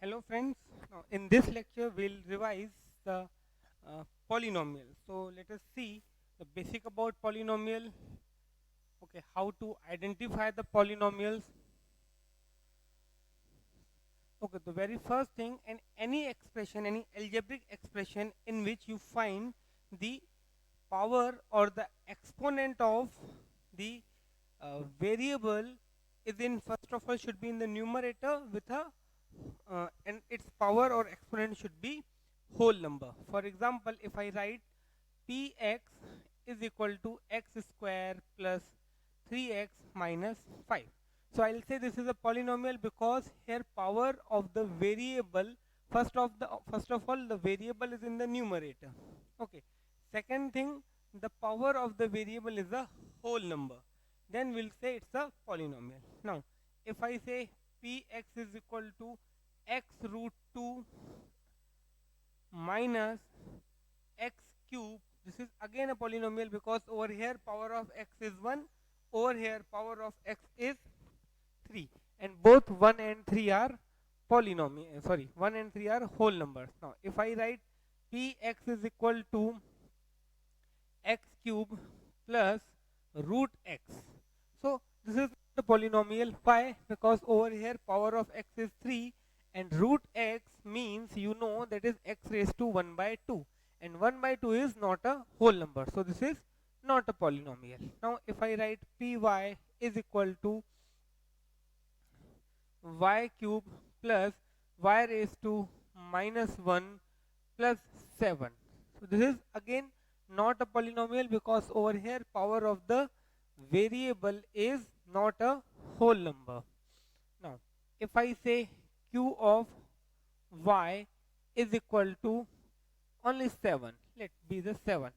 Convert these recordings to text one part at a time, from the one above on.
Hello friends, now in this lecture we'll revise the polynomial. So let us see the basic about polynomial, okay, how to identify the polynomials. Okay, the very first thing, in any expression, any algebraic expression in which you find the power or the exponent of the variable is in, first of all, should be in the numerator with a and its power or exponent should be whole number. For example, if I write px is equal to x square plus 3x minus 5. So I'll say this is a polynomial because here power of the variable, first of all the variable is in the numerator. Okay. Second thing, the power of the variable is a whole number. Then we'll say it's a polynomial. Now, if I say px is equal to x root 2 minus x cube, this is again a polynomial because over here power of x is 1, over here power of x is 3, and both 1 and 3 are polynomial, sorry, 1 and 3 are whole numbers. Now if I write px is equal to x cube plus root x, so this is the polynomial. Why? Because over here power of x is 3 and root x means, you know, that is x raised to 1 by 2, and 1 by 2 is not a whole number, so this is not a polynomial. Now if I write py is equal to y cube plus y raised to minus 1 plus 7. So this is again not a polynomial because over here power of the variable is not a whole number. Now if I say q of y is equal to only 7, let be the 7.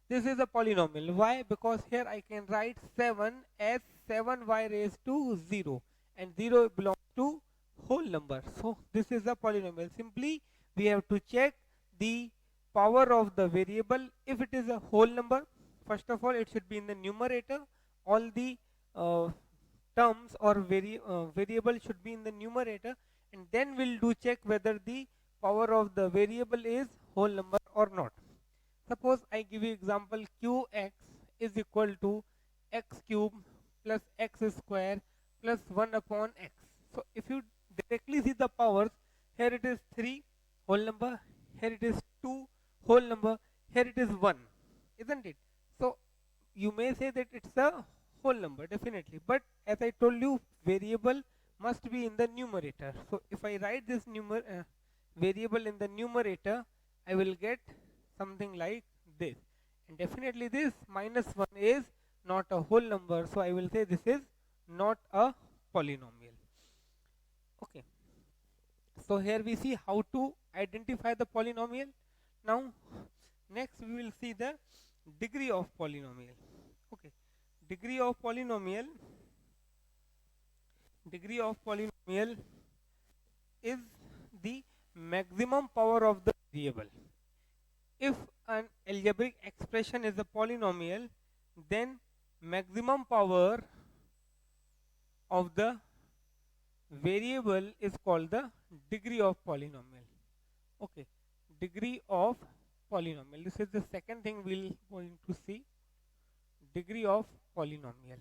This is a polynomial. Why? Because here I can write 7 as 7y raised to 0, and 0 belongs to whole number. So this is a polynomial. Simply we have to check the power of the variable. If it is a whole number, first of all it should be in the numerator. All the terms or variable should be in the numerator, and then we'll do check whether the power of the variable is whole number or not. Suppose I give you example, qx is equal to x cube plus x square plus 1 upon x. So if you directly see the powers, here it is 3 whole number, here it is 2 whole number, here it is 1, isn't it? So you may say that it's a whole number, definitely, but as I told you, variable must be in the numerator. So if I write this variable in the numerator, I will get something like this, and definitely this minus 1 is not a whole number, so I will say this is not a polynomial. Okay, so here we see how to identify the polynomial. Now next we will see the degree of polynomial. Okay, degree of polynomial degree of polynomial is the maximum power of the variable. If an algebraic expression is a polynomial, then maximum power of the variable is called the degree of polynomial. Okay, degree of polynomial. This is the second thing we'll going to see. Degree of polynomial.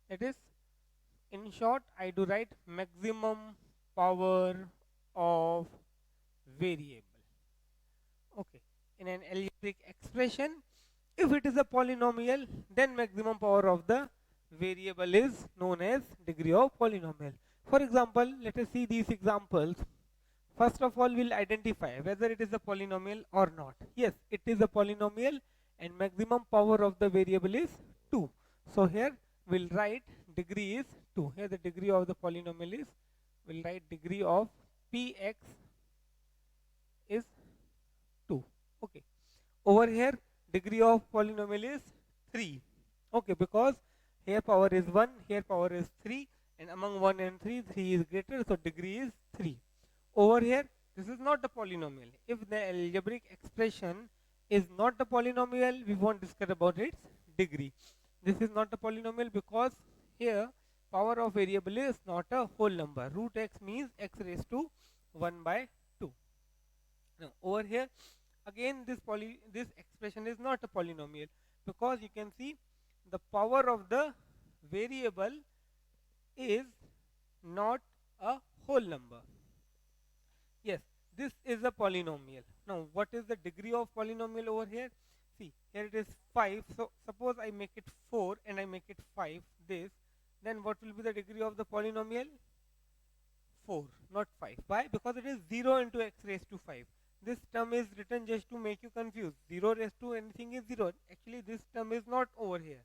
That is, in short, I do write maximum power of variable. Okay, in an algebraic expression, if it is a polynomial, then maximum power of the variable is known as degree of polynomial. For example, let us see these examples. First of all, we'll identify whether it is a polynomial or not. Yes, it is a polynomial and maximum power of the variable is 2. So here we'll write degree is 2. Here the degree of the polynomial is, we'll write degree of px is 2. Okay, over here degree of polynomial is 3. Okay, because here power is 1, here power is 3, and among 1 and 3, 3 is greater, so degree is 3. Over here this is not a polynomial. If the algebraic expression is not a polynomial, we won't discuss about its degree. This is not a polynomial because here power of variable is not a whole number. Root x means x raised to 1 by 2. Now over here again this expression is not a polynomial, because you can see the power of the variable is not a whole number. Yes, this is a polynomial. Now what is the degree of polynomial over here? See, here it is 5. So suppose I make it 4 and I make it 5, this, then what will be the degree of the polynomial? 4, not 5. Why? Because it is 0 into x raised to 5. This term is written just to make you confused. 0 raised to anything is 0. Actually this term is not over here.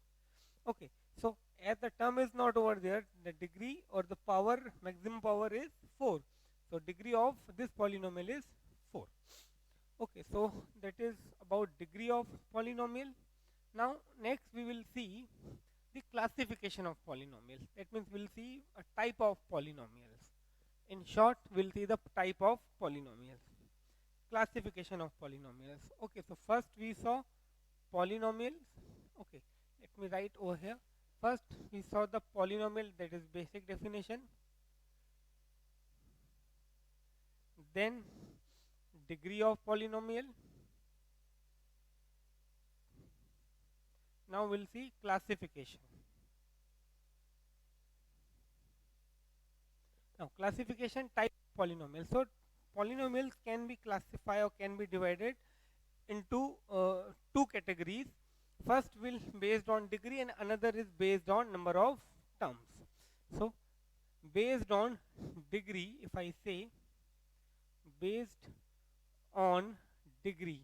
Okay, so as the term is not over there, the degree or the power, maximum power is 4. So degree of this polynomial is 4. Okay, so that is about degree of polynomial. Now next we will see the classification of polynomials. That means we'll see a type of polynomials. In short, we'll see the type of polynomials. Classification of polynomials. Okay, so first we saw polynomials. Okay, let me write over here. First we saw the polynomial, that is basic definition. Then degree of polynomial. Now we'll see classification. Now classification, type of polynomial. So polynomials can be classified or can be divided into two categories. First will based on degree and another is based on number of terms. So based on degree, if I say based on degree,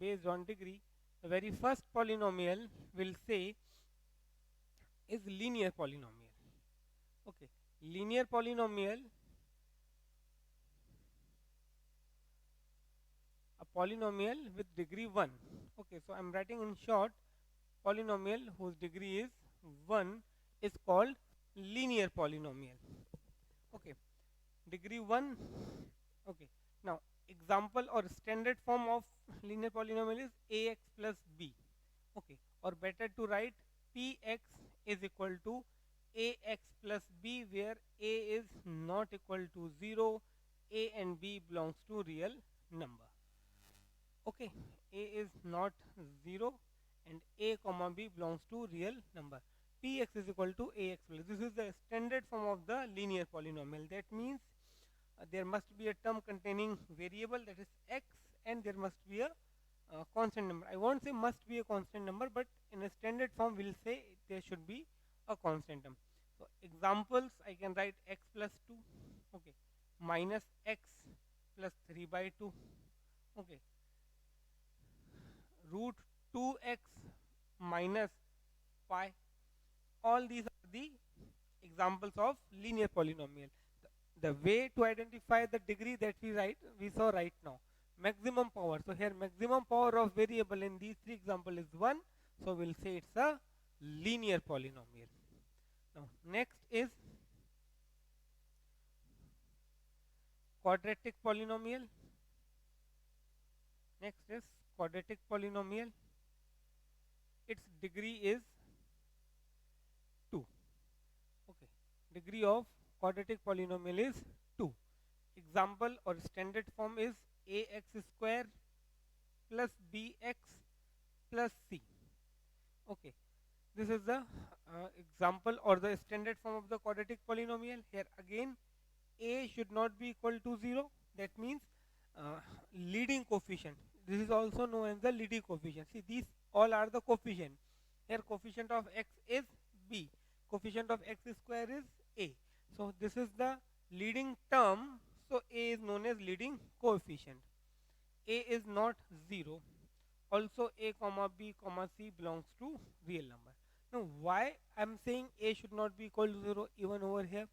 the very first polynomial will say is linear polynomial. Okay, linear polynomial, a polynomial with degree 1. Okay, so I am writing in short, polynomial whose degree is 1 is called linear polynomial. Okay, degree 1. Okay, now example or standard form of linear polynomial is ax plus b. Okay, or better to write px is equal to ax plus b, where a is not equal to 0, a and b belongs to real number. Okay, a is not 0 and a comma b belongs to real number. Px is equal to ax plus. This is the standard form of the linear polynomial. That means there must be a term containing variable, that is x, and there must be a constant number. I won't say must be a constant number, but in a standard form we'll say there should be a constant term. So examples, I can write x plus 2, okay, minus x plus 3 by 2, okay, root 2x minus pi. All these are the examples of linear polynomial. The way to identify the degree that we saw right now. Maximum power. So here maximum power of variable in these three examples is 1. So we'll say it's a linear polynomial. Now next is quadratic polynomial. Next is quadratic polynomial. Its degree is 2. Okay, degree of quadratic polynomial is 2. Example or standard form is ax square plus bx plus c. Okay, this is the example or the standard form of the quadratic polynomial. Here again a should not be equal to 0. That means leading coefficient. This is also known as the leading coefficient. See, these all are the coefficient. Here coefficient of x is b, coefficient of x square is a. So this is the leading term. So a is known as leading coefficient. A is not 0. Also a comma b comma c belongs to real number. Now why I am saying a should not be equal to 0 even over here?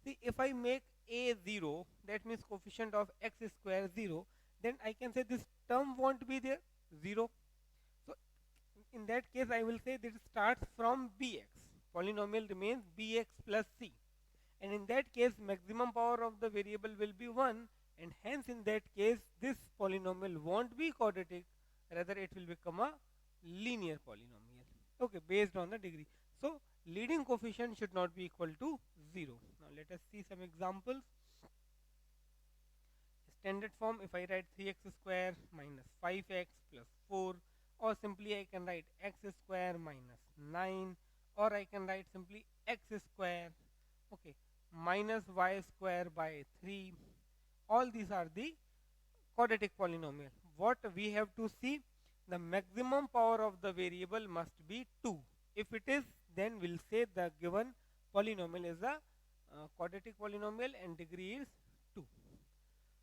See, if I make a 0, that means coefficient of x square 0, then I can say this term won't be there, 0. So in that case I will say that it starts from bx. Polynomial remains bx plus c. And in that case maximum power of the variable will be 1, and hence in that case this polynomial won't be quadratic, rather it will become a linear polynomial. Okay, based on the degree. So leading coefficient should not be equal to 0. Now let us see some examples. standard form, if I write 3x square minus 5x plus 4, or simply I can write x square minus 9, or I can write simply x square, okay, minus y square by 3. All these are the quadratic polynomial. What we have to see, the maximum power of the variable must be 2. If it is, then we'll say the given polynomial is a quadratic polynomial and degree is 2.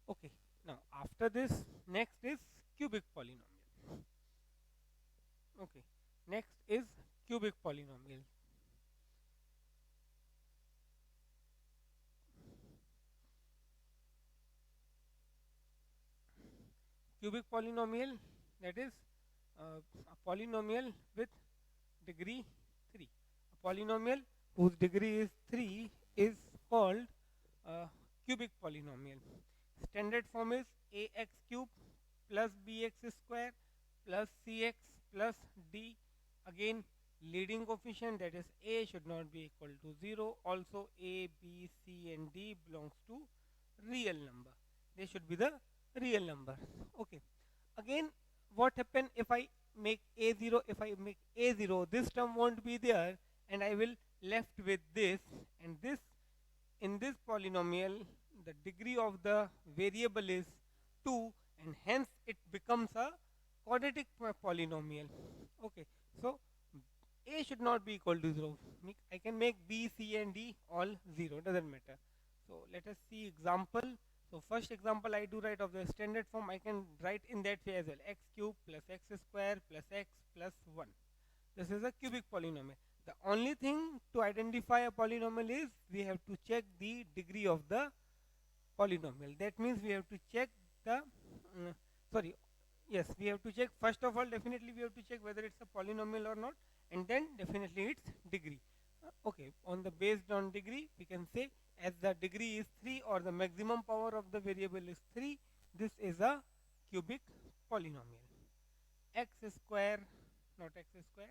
Okay, now after this, next is cubic polynomial. Okay, next is cubic polynomial. Cubic polynomial, that is a polynomial with degree 3. A polynomial whose degree is 3 is called cubic polynomial. Standard form is ax cube plus bx square plus cx plus d. Again, leading coefficient, that is a should not be equal to 0. Also a, b, c and d belongs to real number. They should be the real number. Okay. Again, what happen if I make a0? If I make a0, this term won't be there, and I will left with this, and this, in this polynomial the degree of the variable is 2, and hence it becomes a quadratic polynomial. Okay, so a should not be equal to 0. I can make b, c and d all 0, doesn't matter. So let us see example. So first example I do write of the standard form, I can write in that way as well, x cube plus x square plus x plus 1. This is a cubic polynomial. The only thing to identify a polynomial is we have to check the degree of the polynomial. That means we have to check the, sorry, yes, we have to check, first of all definitely we have to check whether it's a polynomial or not, and then definitely its degree. Okay, on the based on degree we can say, as the degree is 3 or the maximum power of the variable is 3, this is a cubic polynomial. X square, not x square,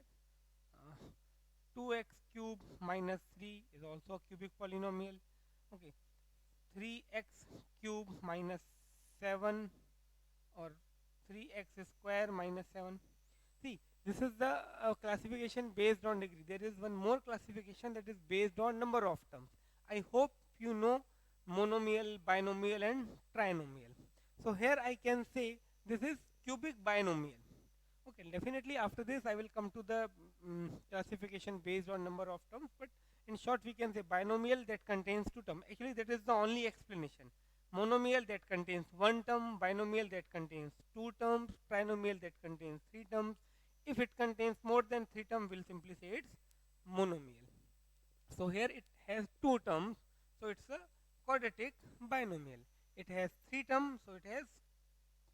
2x cube minus 3 is also a cubic polynomial. Okay, 3x cube minus 7 or 3x square minus 7. See, this is the classification based on degree. There is one more classification that is based on number of terms. I hope you know monomial, binomial and trinomial. So here I can say this is cubic binomial. Okay, definitely after this I will come to the classification based on number of terms, but in short we can say binomial that contains two terms. Actually that is the only explanation. Monomial that contains one term, binomial that contains two terms, trinomial that contains three terms. If it contains more than three terms, we'll simply say it's monomial. So here it has two terms, so it's a quadratic binomial. It has three terms, so it has,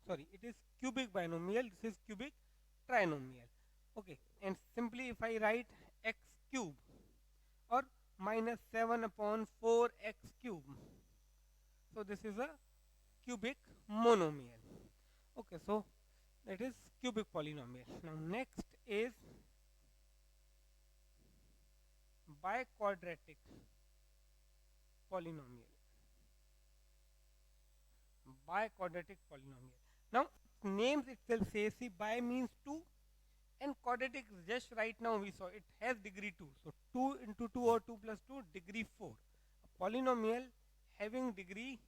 sorry, it is cubic binomial. This is cubic trinomial. Okay, and simply if I write x cube or minus 7 upon 4x cube, so this is a cubic monomial. Okay, so that is cubic polynomial. Now next is biquadratic polynomial. Biquadratic polynomial. Now names itself says, see, bi means 2 and quadratic, just right now we saw it has degree 2. So 2 into 2 or 2 plus 2, degree 4. A polynomial having degree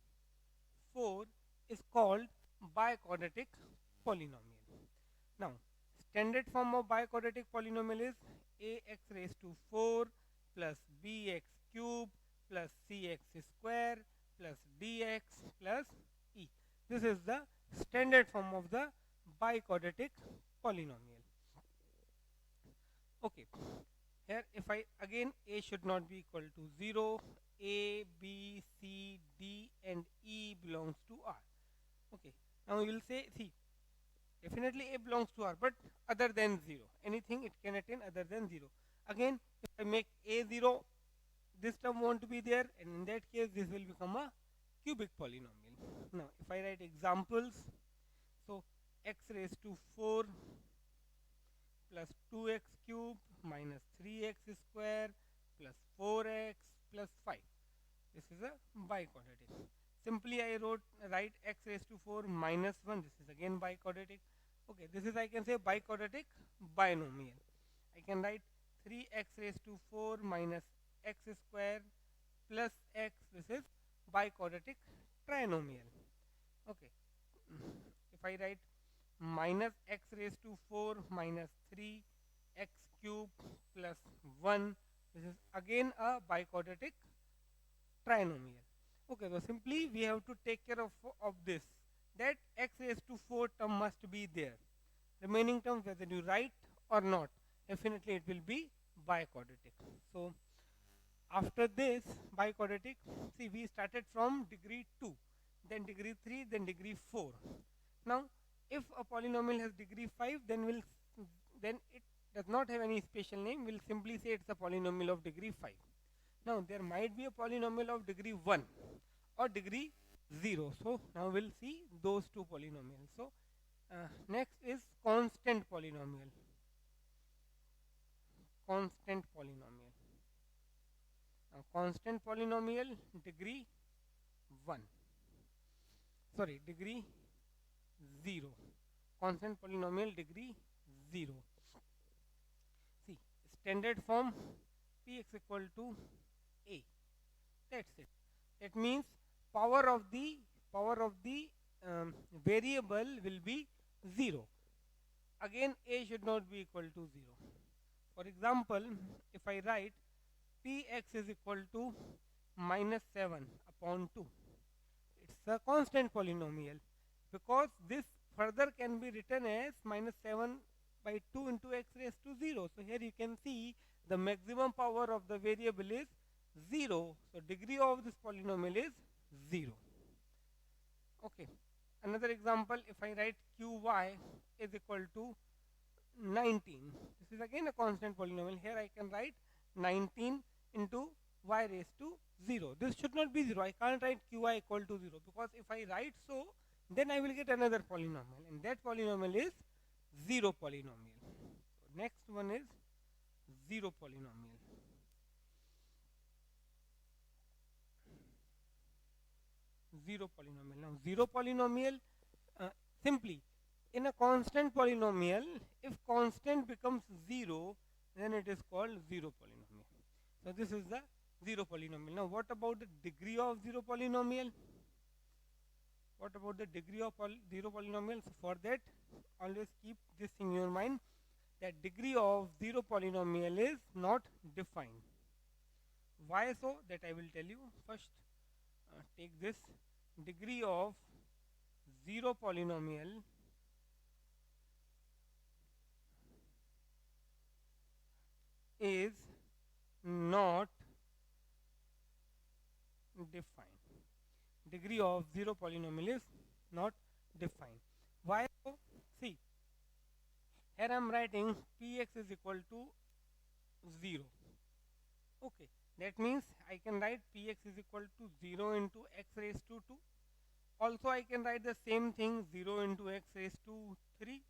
4 is called biquadratic polynomial. Now standard form of biquadratic polynomial is ax raised to 4 plus bx cube plus cx square plus dx plus e. This is the standard form of the biquadratic polynomial. Okay, here if I again, a should not be equal to 0, a, b, c, d and e belongs to r. Okay, now you will say, see, definitely a belongs to r, but other than 0, anything it can attain other than 0. Again, if I make a 0, this term won't be there, and in that case this will become a cubic polynomial. Now if I write examples, so x raised to 4 plus 2x cube minus 3x square plus 4x plus 5. This is a biquadratic. Simply I write x raised to 4 minus 1. This is again biquadratic. Okay, this is I can say biquadratic binomial. I can write 3x raised to 4 minus x square plus x. This is biquadratic trinomial. Okay, if I write minus x raised to 4 minus 3 x cube plus 1, this is again a biquadratic trinomial. Okay, so simply we have to take care of this, that x raised to 4 term must be there. Remaining terms, whether you write or not, definitely it will be biquadratic. So after this biquadratic, see we started from degree 2, then degree 3, then degree 4. Now if a polynomial has degree 5, then it does not have any special name. We'll simply say it's a polynomial of degree 5. Now there might be a polynomial of degree 1 or degree 0. So now we'll see those two polynomials. So next is constant polynomial. Constant polynomial. Now constant polynomial degree 1. Sorry, degree 0. Constant polynomial degree 0. See, standard form px equal to a. That's it. That means power of the variable will be 0. Again, a should not be equal to 0. For example, if I write px is equal to minus 7 upon 2, it's a constant polynomial, because this further can be written as minus 7 by 2 into x raised to 0. So here you can see the maximum power of the variable is 0. So degree of this polynomial is 0. Okay. Another example, if I write qy is equal to 19. This is again a constant polynomial. Here I can write 19 into y raised to 0. This should not be 0. I can't write qy equal to 0, because if I write so, then I will get another polynomial, and that polynomial is 0 polynomial. So next one is 0 polynomial. 0 polynomial. Now 0 polynomial, simply in a constant polynomial, if constant becomes 0, then it is called 0 polynomial. So this is the 0 polynomial. Now what about the degree of 0 polynomial? What about the degree of 0 polynomial? So for that, always keep this in your mind, that degree of 0 polynomial is not defined. Why so? That I will tell you. First, take this. Degree of 0 polynomial is not defined. Degree of 0 polynomial is not defined. Why so? See, here I am writing px is equal to 0. Okay, that means I can write px is equal to 0 into x raised to 2. Also I can write the same thing, 0 into x raised to 3.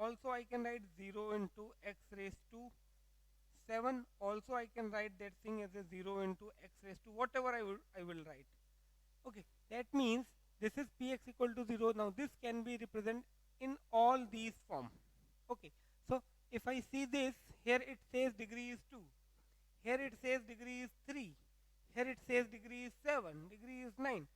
Also I can write 0 into x raised to 7. Also I can write that thing as a 0 into x raised to whatever I will write. Okay, that means this is px equal to 0. Now this can be represented in all these form. Okay, so if I see this, here it says degree is 2. Here it says degree is 3. Here it says degree is 7. Degree is 9.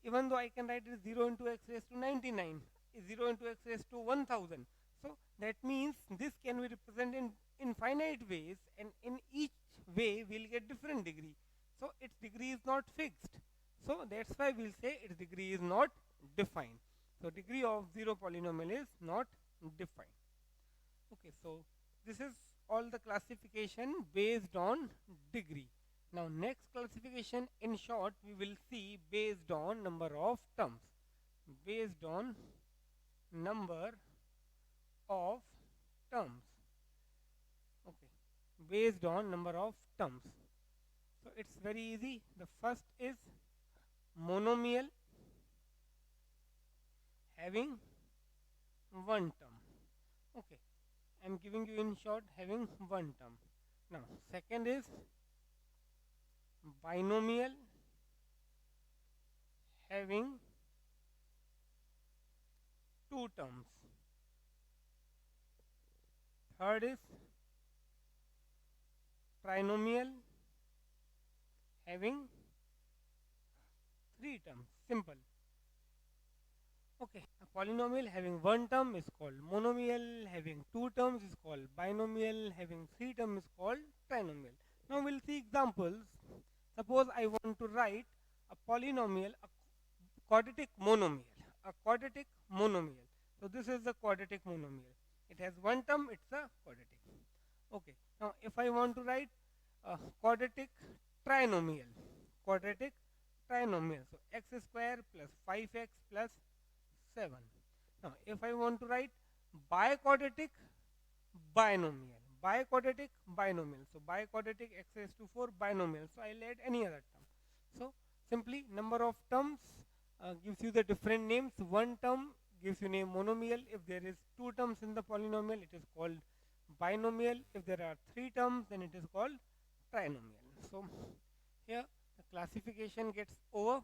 Even though I can write it 0 into x raised to 99, 0 into x raised to 1000. So that means this can be represented in infinite ways, and in each way we'll get different degree. So its degree is not fixed. So that's why we'll say its degree is not defined. So degree of 0 polynomial is not defined. Okay, so this is all the classification based on degree. Now next classification, in short, we will see based on number of terms. Based on number of terms. Okay, based on number of terms. So it's very easy. The first is monomial having one term. Okay, I'm giving you in short having one term. Now second is binomial having two terms. Third is trinomial having three terms. Simple. Okay, a polynomial having one term is called monomial, having two terms is called binomial, having three terms is called trinomial. Now we'll see examples. Suppose I want to write a polynomial, a quadratic monomial, a quadratic monomial. So this is the quadratic monomial. It has one term, it's a quadratic. Okay, now if I want to write a quadratic trinomial, quadratic trinomial, so x square plus 5x plus 7. Now if I want to write biquadratic binomial, biquadratic binomial, so biquadratic x raised to 4 binomial, so I'll add any other term. So simply number of terms gives you the different names. One term gives you name monomial. If there is two terms in the polynomial, it is called binomial. If there are three terms, then it is called trinomial. So here the classification gets over.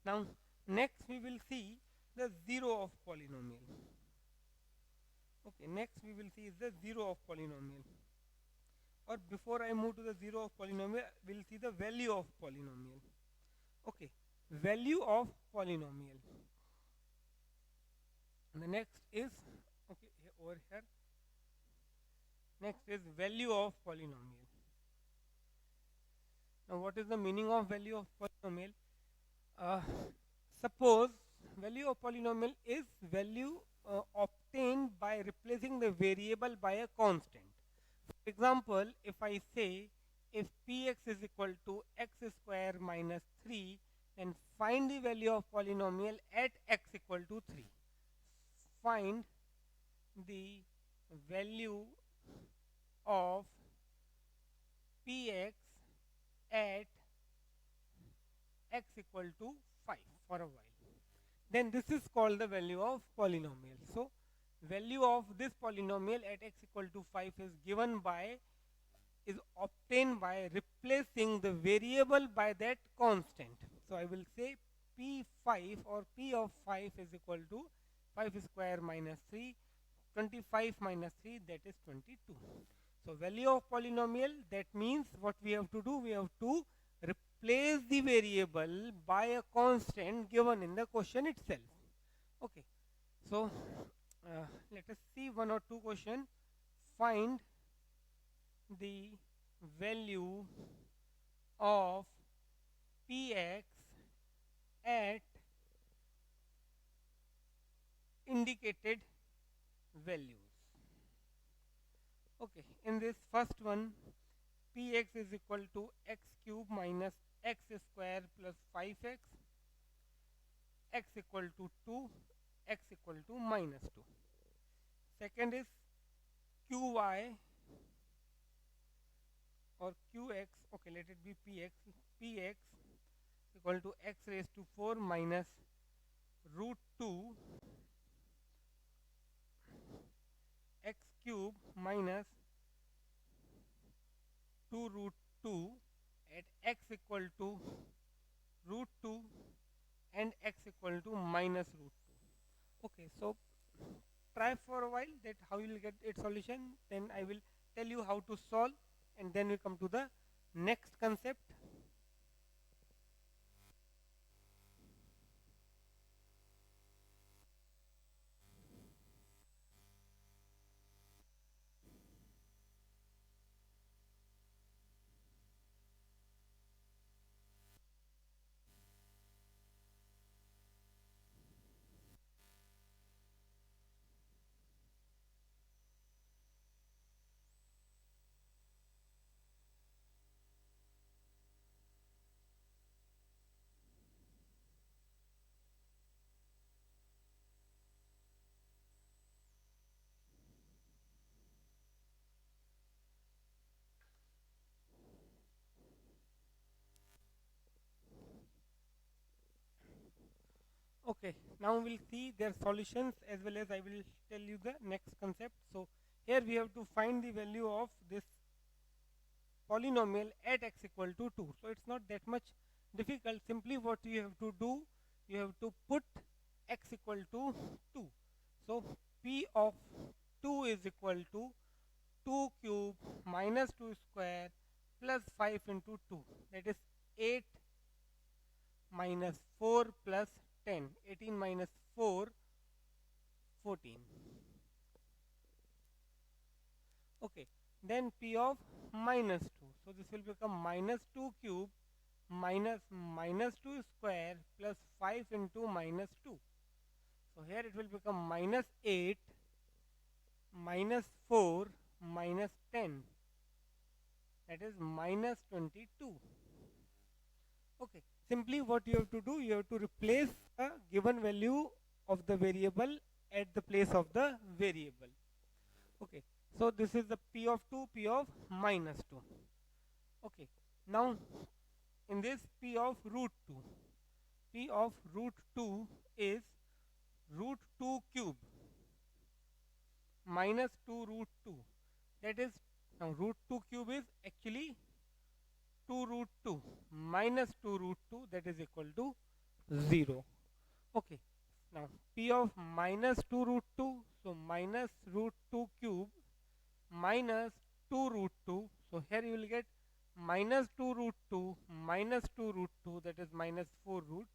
Now next we will see the zero of polynomial. Okay, next we will see is the zero of polynomial. Or before I move to the zero of polynomial, we'll see the value of polynomial. Okay, value of polynomial. And the next is, okay, over here. Next is value of polynomial. Now what is the meaning of value of polynomial? Suppose value of polynomial is value obtained by replacing the variable by a constant. For example, if I say if px is equal to x square minus 3, then find the value of polynomial at x equal to 3. Find the value of px at x equal to 5 for a while. Then this is called the value of polynomial. So value of this polynomial at x equal to 5 is obtained by replacing the variable by that constant. So I will say p5 or p of 5 is equal to 5 square minus 3, 25 minus 3, that is 22. So value of polynomial, that means what we have to do, we have to replace the variable by a constant given in the question itself. Okay, so let us see one or two questions. Find the value of px at indicated values. Okay, in this first one, px is equal to x cube minus x square plus 5x, x equal to 2, x equal to minus 2. Second is qy or qx, okay, let it be px equal to x raised to 4 minus root 2 x cube minus 2 root 2 at x equal to root 2 and x equal to minus root 2. Okay, so try for a while that how you will get its solution. Then I will tell you how to solve, and then we come to the next concept. Okay, now we'll see their solutions as well as I will tell you the next concept. So here we have to find the value of this polynomial at x equal to 2. So it's not that much difficult. Simply what you have to do, you have to put x equal to 2. So p of 2 is equal to 2 cube minus 2 square plus 5 into 2, that is 8 minus 4 plus 10, 18 minus 4, 14. Okay, then p of minus 2. So this will become minus 2 cube minus minus 2 square plus 5 into minus 2. So here it will become minus 8 minus 4 minus 10, that is minus 22. Okay, simply what you have to do, you have to replace a given value of the variable at the place of the variable. Okay, so this is the p of 2, p of minus 2. Okay, now in this p of root 2, p of root 2 is root 2 cube minus 2 root 2, that is, now root 2 cube is actually 2 root 2 minus 2 root 2, that is equal to 0. Okay, now p of minus 2 root 2, so minus root 2 cube minus 2 root 2, so here you will get minus 2 root 2 minus 2 root 2, that is minus 4 root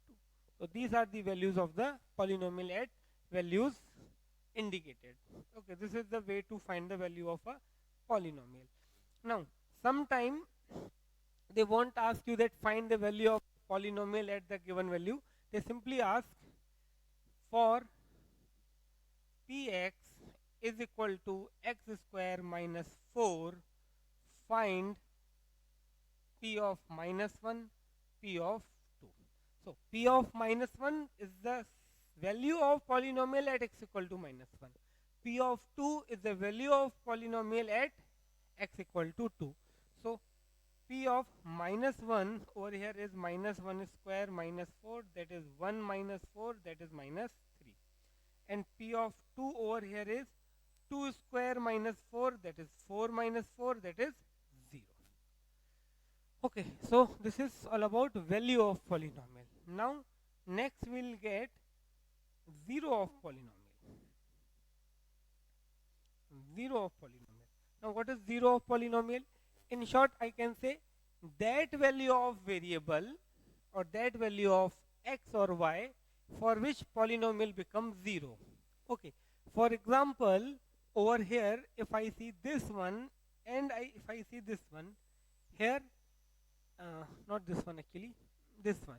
2. So these are the values of the polynomial at values indicated. Okay, this is the way to find the value of a polynomial. Now sometime they won't ask you that find the value of polynomial at the given value. They simply ask for px is equal to x square minus 4, find p of minus 1, p of 2. So p of minus 1 is the value of polynomial at x equal to minus 1. P of 2 is the value of polynomial at x equal to 2. So p of minus 1 over here is minus 1 square minus 4, that is 1 minus 4, that is minus 3. And p of 2 over here is 2 square minus 4, that is 4 minus 4, that is 0. Okay, so this is all about value of polynomial. Now next we will get 0 of polynomial. 0 of polynomial. Now what is 0 of polynomial? In short, I can say that value of variable or that value of x or y for which polynomial becomes 0. Okay, for example, over here if I see this one and if I see this one here, not this one actually, this one.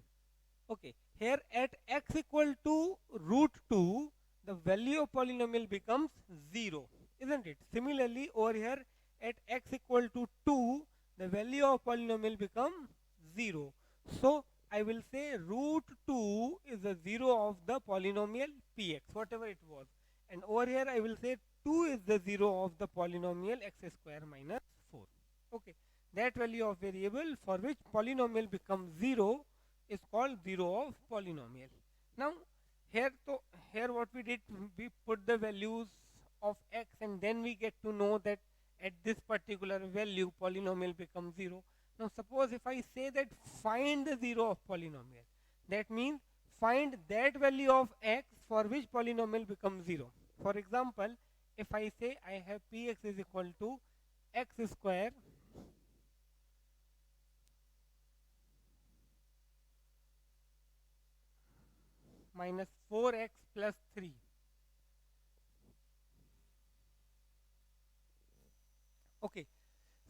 Okay, here at x equal to root 2, the value of polynomial becomes 0, isn't it? Similarly, over here at x equal to 2, the value of polynomial becomes 0. So I will say root 2 is the 0 of the polynomial px, whatever it was. And over here I will say 2 is the 0 of the polynomial x square minus 4. Okay, that value of variable for which polynomial becomes 0 is called 0 of polynomial. Now here what we did, we put the values of x and then we get to know that at this particular value polynomial becomes 0. Now suppose if I say that find the 0 of polynomial, that means find that value of x for which polynomial becomes 0. For example, if I say I have px is equal to x square minus 4x plus 3. Okay,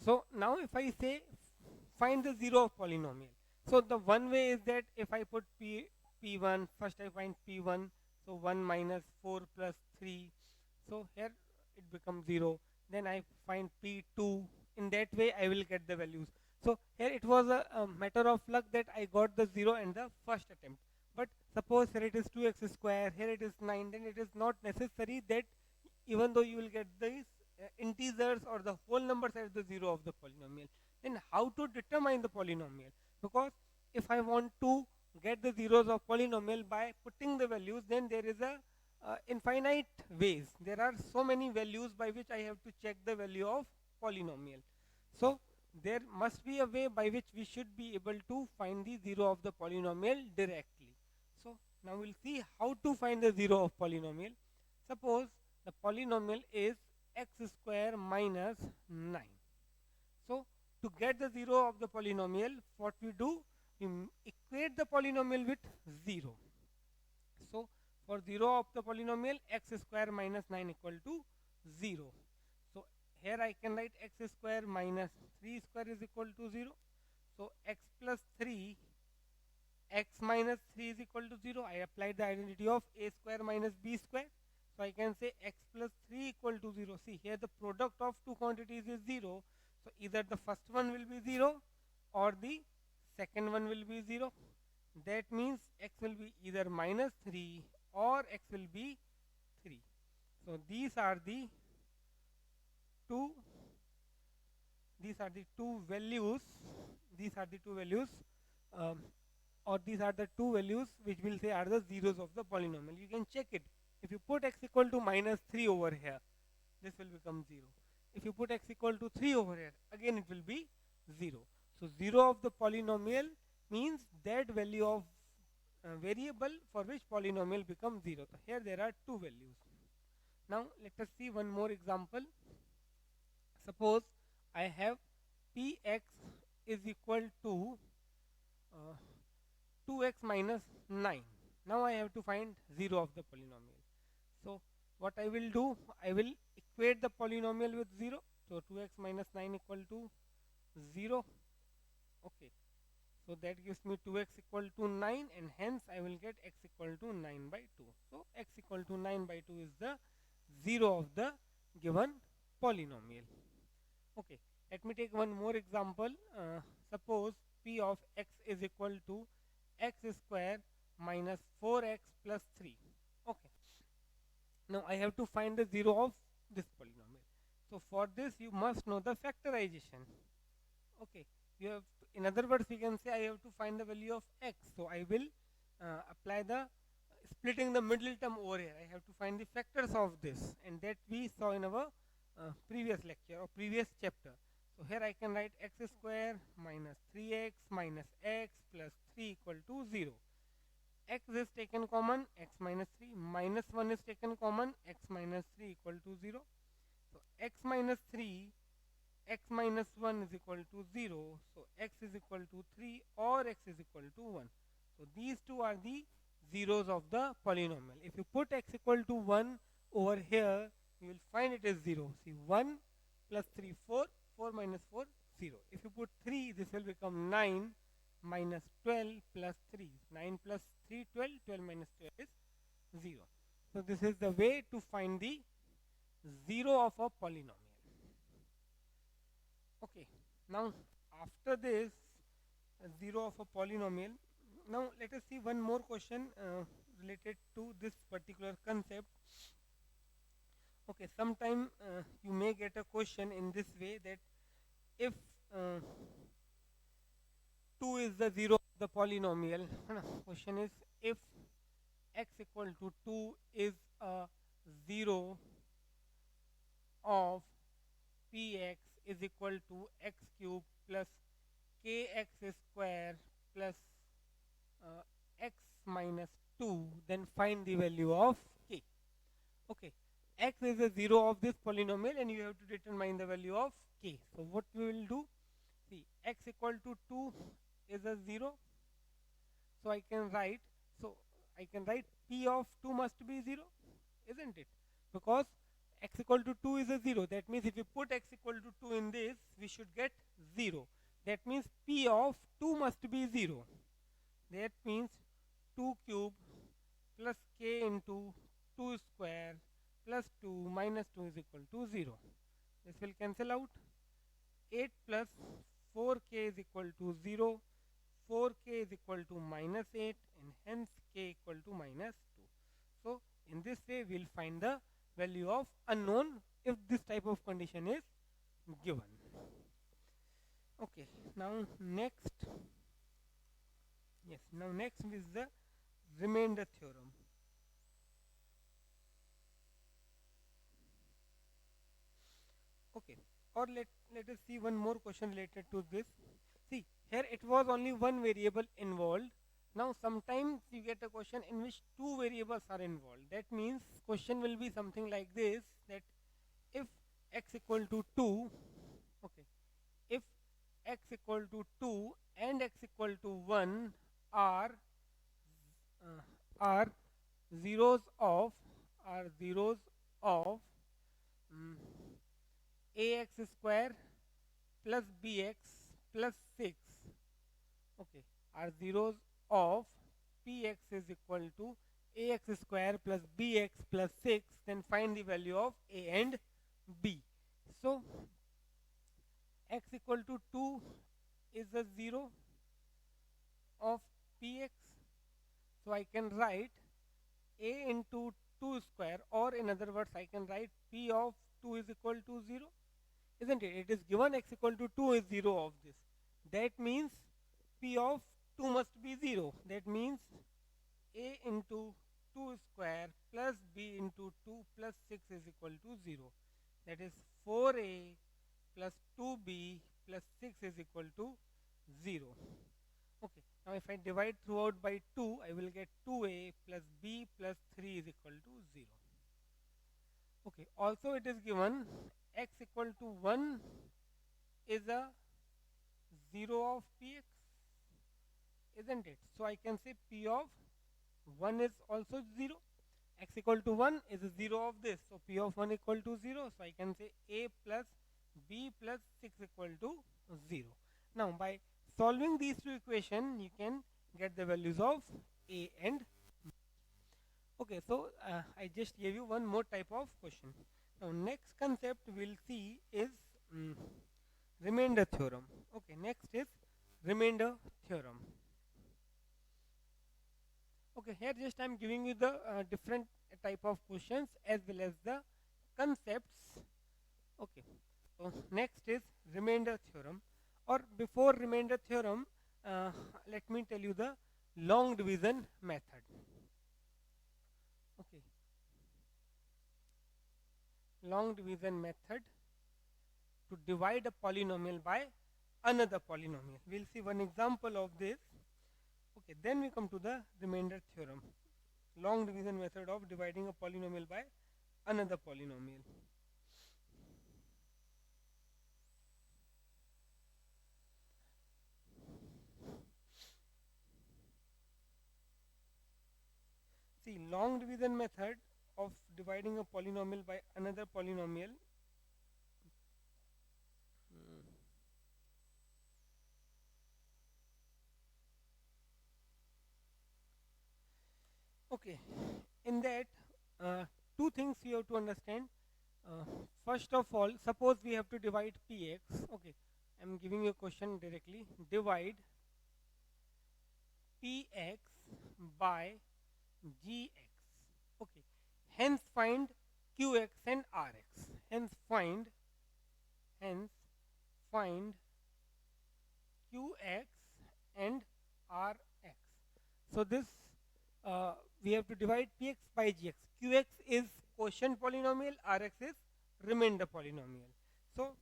so now if I say find the 0 of polynomial, so the one way is that if I put p1, first I find p1, so 1 minus 4 plus 3, so here it becomes 0. Then I find p2, in that way I will get the values. So here it was a matter of luck that I got the 0 in the first attempt. But suppose here it is 2x square, here it is 9, then it is not necessary that even though you will get these integers or the whole numbers as the 0 of the polynomial. Then how to determine the polynomial? Because if I want to get the zeros of polynomial by putting the values, then there is a infinite ways. There are so many values by which I have to check the value of polynomial. So there must be a way by which we should be able to find the zero of the polynomial directly. So now we'll see how to find the zero of polynomial. Suppose the polynomial is x square minus 9. So to get the zero of the polynomial, what we do, we equate the polynomial with 0. So for 0 of the polynomial, x square minus 9 equal to 0. So here I can write x square minus 3 square is equal to 0. So x plus 3, x minus 3 is equal to 0. I applied the identity of a square minus b square. So I can say x plus 3 equal to 0. See here the product of two quantities is 0. So either the first one will be 0 or the second one will be 0. That means x will be either minus 3 or x will be 3. So these are the two values, these are the two values, um, or these are the two values which will say are the zeros of the polynomial. You can check it. If you put x equal to minus 3 over here, this will become 0. If you put x equal to 3 over here, again it will be 0. So 0 of the polynomial means that value of variable for which polynomial becomes 0. So here there are two values. Now let us see one more example. Suppose I have px is equal to 2x minus 9. Now I have to find 0 of the polynomial. So what I will do, I will equate the polynomial with 0. So 2x minus 9 equal to 0. Okay. So that gives me 2x equal to 9, and hence I will get x equal to 9 by 2. So x equal to 9 by 2 is the 0 of the given polynomial. Okay, let me take one more example. Suppose p of x is equal to x square minus 4x plus 3. Okay, now I have to find the 0 of this polynomial. So for this you must know the factorization. Okay, you have to, in other words we can say I have to find the value of x. So I will apply the splitting the middle term over here. I have to find the factors of this, and that we saw in our previous lecture or previous chapter. So here I can write x square minus 3x minus x plus 3 equal to 0. X is taken common, x minus 3, minus 1 is taken common, x minus 3 equal to 0. So x minus 3, x minus 1 is equal to 0. So x is equal to 3 or x is equal to 1. So these two are the zeros of the polynomial. If you put x equal to 1 over here, you will find it as 0. See, 1 plus 3, 4, 4 minus 4, 0. If you put 3, this will become 9 minus 12 plus 3. 9 plus 3, 12, 12 minus 12 is 0. So this is the way to find the 0 of a polynomial. Okay, now after this 0 of a polynomial, now let us see one more question related to this particular concept. Okay, sometime you may get a question in this way that if 2 is the 0 of the polynomial, question is if x equal to 2 is a 0 of px is equal to x cube plus kx square plus x minus 2, then find the value of k. Okay, x is a 0 of this polynomial and you have to determine the value of k. So what we will do, see, x equal to 2 is a 0. So I can write, p of 2 must be 0, isn't it? Because x equal to 2 is a 0. That means if you put x equal to 2 in this, we should get 0. That means p of 2 must be 0. That means 2 cube plus k into 2 square plus 2 minus 2 is equal to 0. This will cancel out. 8 plus 4k is equal to 0. 4k is equal to minus 8, and hence k equal to minus 2. So in this way we will find the value of unknown if this type of condition is given. Okay, now next is the remainder theorem. Okay, or let us see one more question related to this. See, here it was only one variable involved. Now sometimes you get a question in which two variables are involved. That means question will be something like this, that if x equal to 2, okay, if x equal to 2 and x equal to 1 are uh, are zeros of zeros of mm, ax square plus bx plus 6, okay, are zeros of px is equal to ax square plus bx plus 6, then find the value of a and b. So x equal to 2 is a 0 of px, so I can write a into 2 square, or in other words I can write p of 2 is equal to 0, isn't it? It is given x equal to 2 is 0 of this. That means p of 2 must be 0. That means a into 2 square plus b into 2 plus 6 is equal to 0. That is 4a plus 2b plus 6 is equal to 0. Okay, now if I divide throughout by 2, I will get 2a plus b plus 3 is equal to 0. Okay, also it is given x equal to 1 is a 0 of px, isn't it? So I can say p of 1 is also 0. X equal to 1 is a 0 of this, so p of 1 equal to 0. So I can say a plus b plus 6 equal to 0. Now by solving these two equations, you can get the values of a and b. Okay, so I just gave you one more type of question. Now next concept we'll see is remainder theorem. Okay, next is remainder theorem. Okay, here just I am giving you the different type of questions as well as the concepts. Okay, so next is remainder theorem, or before remainder theorem, let me tell you the long division method. Okay, long division method to divide a polynomial by another polynomial. We'll see one example of this. Okay, then we come to the remainder theorem, long division method of dividing a polynomial by another polynomial. See, long division method of dividing a polynomial by another polynomial. Okay, in that two things you have to understand. Uh, First of all, suppose we have to divide px. Okay, I am giving you a question directly. Divide px by gx. Okay, hence find qx and rx. Hence find qx and rx. So this we have to divide px by gx. Qx is quotient polynomial, rx is remainder polynomial. So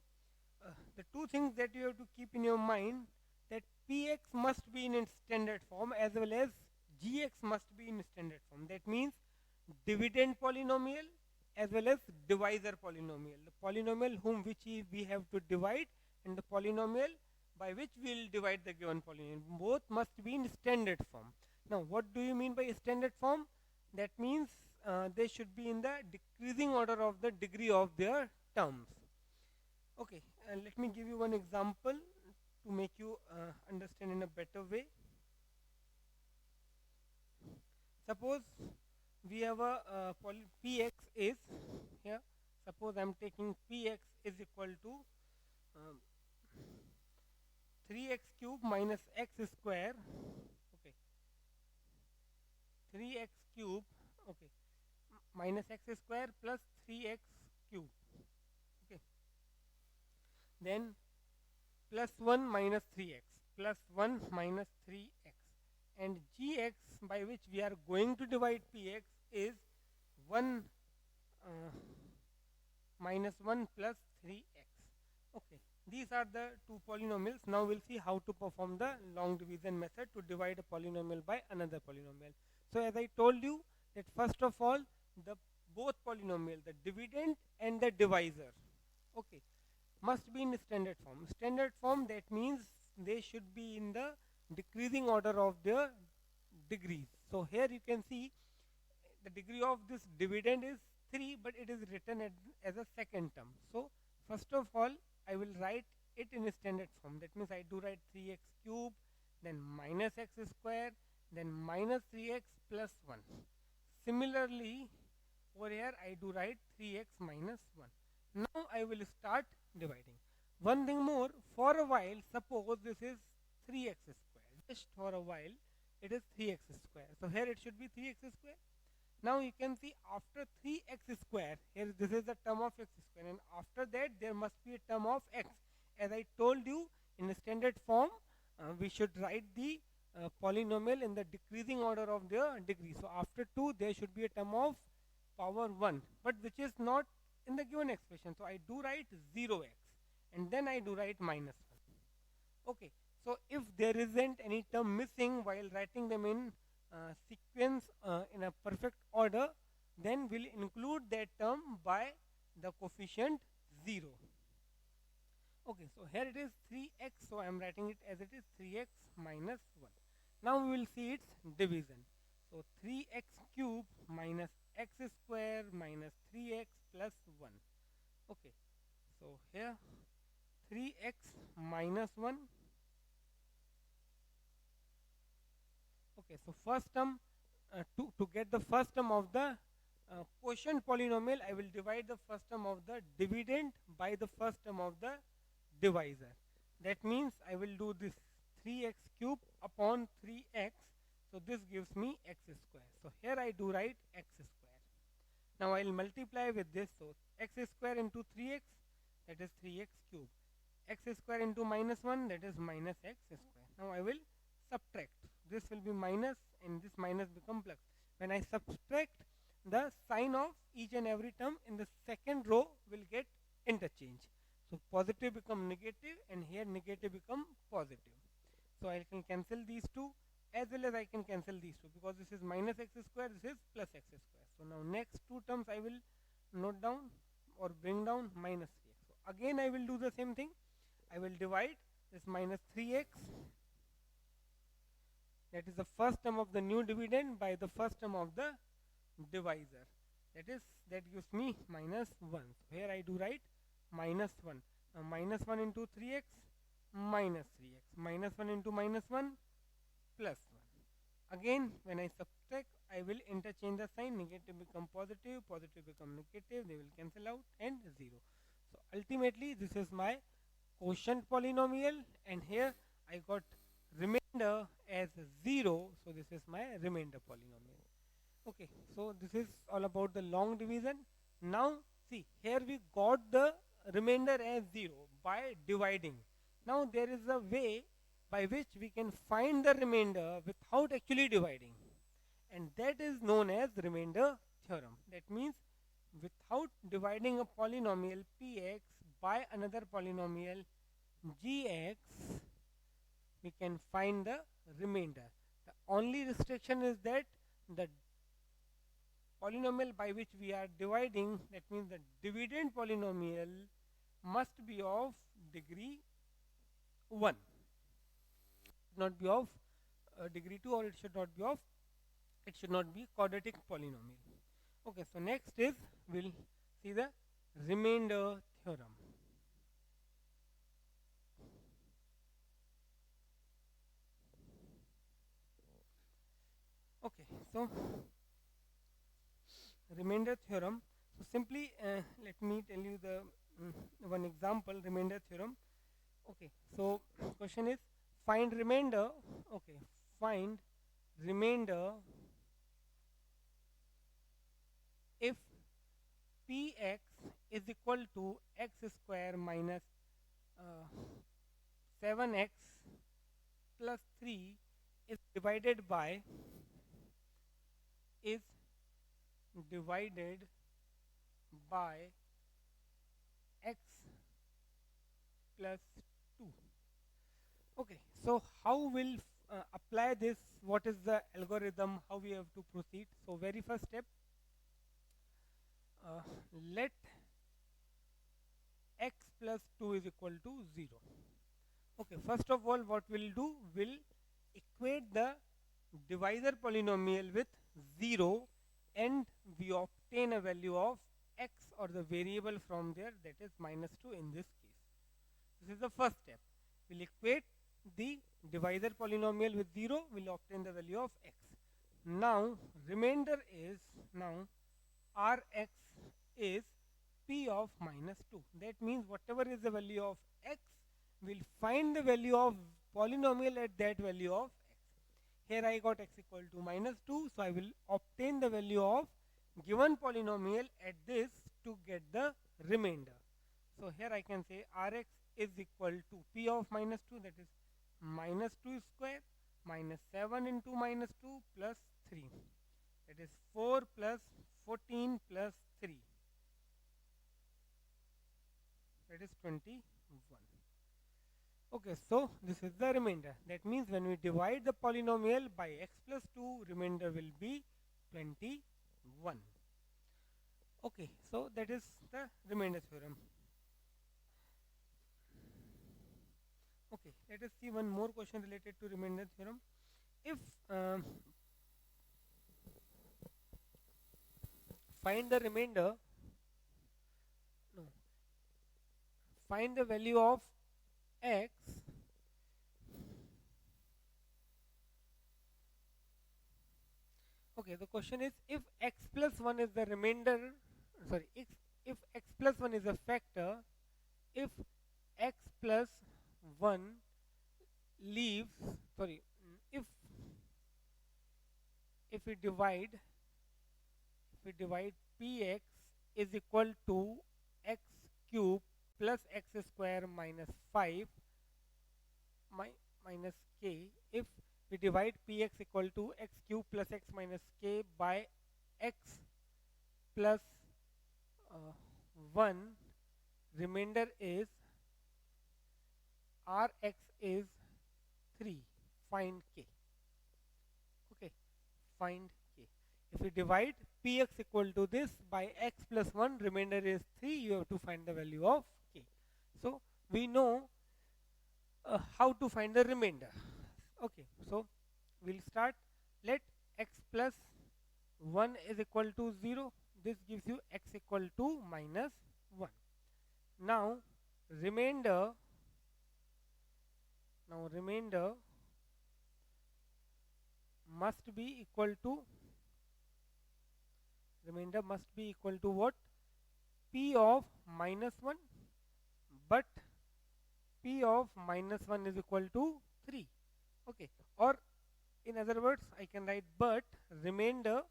the two things that you have to keep in your mind, that px must be in its standard form as well as gx must be in standard form. That means dividend polynomial as well as divisor polynomial. The polynomial whom which we have to divide and the polynomial by which we will divide the given polynomial. Both must be in standard form. Now what do you mean by standard form? That means they should be in the decreasing order of the degree of their terms. Okay, let me give you one example to make you understand in a better way. Suppose we have a px is here. Suppose I am taking px is equal to 3x cube minus x square. Okay, 3x cube, okay, minus x square plus 3x cube. Okay, then plus 1 minus 3x, plus 1 minus 3x, and gx by which we are going to divide px is 1 minus 1 plus 3x. Okay, These are the two polynomials. Now we'll see how to perform the long division method to divide a polynomial by another polynomial. So as I told you that first of all, the both polynomial, the dividend and the divisor, okay, must be in standard form. Standard form, that means they should be in the decreasing order of their degrees. So here you can see the degree of this dividend is 3, but it is written as a second term. So first of all, I will write it in a standard form. That means I do write 3x cube, then minus x square, then minus 3x plus 1. Similarly, over here I do write 3x minus 1. Now I will start dividing. One thing more, for a while, suppose this is 3x square. Just for a while, it is 3x square. So here it should be 3x square. Now you can see after 3x square, here this is the term of x square, and after that there must be a term of x. As I told you, in the standard form, we should write the polynomial in the decreasing order of their degree. So after 2 there should be a term of power 1, but which is not in the given expression. So I do write 0x, and then I do write minus 1. Okay, so if there isn't any term missing while writing them in sequence in a perfect order, then we'll include that term by the coefficient 0. Okay, so here it is 3x, so I am writing it as it is 3x minus 1. Now we will see its division. So 3x cube minus x square minus 3x plus 1. Okay, so here 3x minus 1. Okay, so first term, to get the first term of the quotient polynomial, I will divide the first term of the dividend by the first term of the divisor. That means I will do this 3x cube upon 3x. So this gives me x square. So here I do write x square. Now I will multiply with this. So x square into 3x, that is 3x cube. X square into minus 1, that is minus x square. Now I will subtract. This will be minus and this minus become plus. When I subtract, the sign of each and every term in the second row will get interchange. So positive become negative and here negative become positive. So I can cancel these two as well as I can cancel these two, because this is minus x square, this is plus x square. So now next two terms I will note down or bring down minus 3x. So again I will do the same thing. I will divide this minus 3x, that is the first term of the new dividend, by the first term of the divisor. That gives me minus 1. So here I do write minus 1. Now minus 1 into 3x minus 3x. Minus 1 into minus 1 plus 1. Again when I subtract, I will interchange the sign. Negative become positive, positive become negative, they will cancel out, and 0. So ultimately this is my quotient polynomial, and here I got remainder as 0. So this is my remainder polynomial. Okay, so this is all about the long division. Now see, here we got the remainder as 0 by dividing. Now there is a way by which we can find the remainder without actually dividing, and that is known as remainder theorem. That means without dividing a polynomial px by another polynomial gx, we can find the remainder. The only restriction is that the polynomial by which we are dividing, that means the dividend polynomial, must be of degree 1. It should not be of degree 2, or it should not be quadratic polynomial. Okay, so next is we'll see the remainder theorem. Okay, so remainder theorem. So simply let me tell you the one example remainder theorem. Okay, so question is find remainder. Okay, find remainder if px is equal to x square minus 7x plus 3 is divided by x plus 2. Okay, so how will apply this? What is the algorithm? How we have to proceed? So very first step, uh, let x plus 2 is equal to 0. Okay, first of all, what we'll do, we'll equate the divisor polynomial with 0 and we obtain a value of x or the variable from there, that is minus 2 in this case. This is the first step. We'll equate the divisor polynomial with 0, we'll obtain the value of x. Now remainder is, now Rx is p of minus 2. That means whatever is the value of x, we'll find the value of polynomial at that value of x. Here I got x equal to minus 2, so I will obtain the value of given polynomial at this to get the remainder. So here I can say Rx is equal to p of minus 2, that is minus 2 square minus 7 into minus 2 plus 3, that is 4 plus 14 plus 3, that is 21. Okay, so this is the remainder. That means when we divide the polynomial by x plus 2, remainder will be 21. Okay, so that is the remainder theorem. Okay, let us see one more question related to remainder theorem. If find the remainder, no, find the value of x okay, the question is, if x plus 1 is the remainder, sorry, if x plus 1 is a factor, if x plus 1 leaves, sorry, if we divide px is equal to x cube plus x square minus 5 minus k, if we divide px equal to x cube plus x minus k by x plus 1, remainder is Rx is 3, find k. Okay, find k. If we divide px equal to this by x plus 1, remainder is 3, you have to find the value of k. So we know how to find the remainder. Okay, so we'll start. Let x plus 1 is equal to 0. This gives you x equal to minus 1. Now remainder must be equal to what? P of minus 1, but p of minus 1 is equal to 3. Okay, or in other words I can write but remainder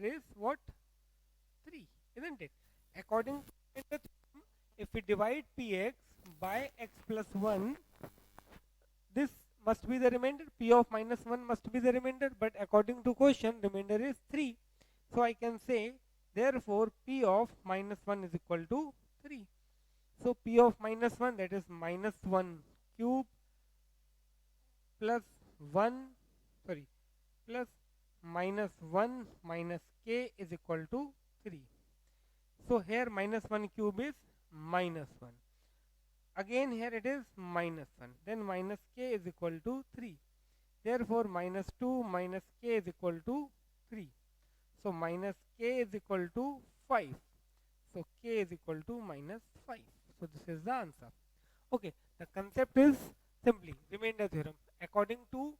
is what? 3, isn't it? According to if we divide px by x plus 1, this must be the remainder, p of minus 1 must be the remainder, but according to question remainder is 3. So I can say therefore p of minus 1 is equal to 3. So p of minus 1, that is minus 1 cube plus 1, sorry, plus minus 1 minus k is equal to 3. So here minus 1 cube is minus 1. Again here it is minus 1. Then minus k is equal to 3. Therefore minus 2 minus k is equal to 3. So minus k is equal to 5. So k is equal to minus 5. So this is the answer. Okay, the concept is simply remainder theorem. According to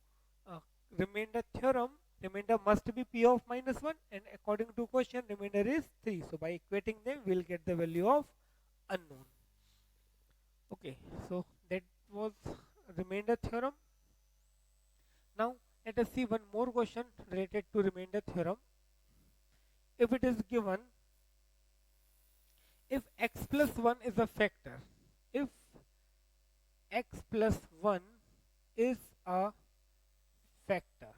remainder theorem, remainder must be p of minus 1, and according to question remainder is 3. So by equating them we will get the value of unknown. Okay, so that was remainder theorem. Now let us see one more question related to remainder theorem. If it is given, if x plus 1 is a factor, if x plus 1 is a factor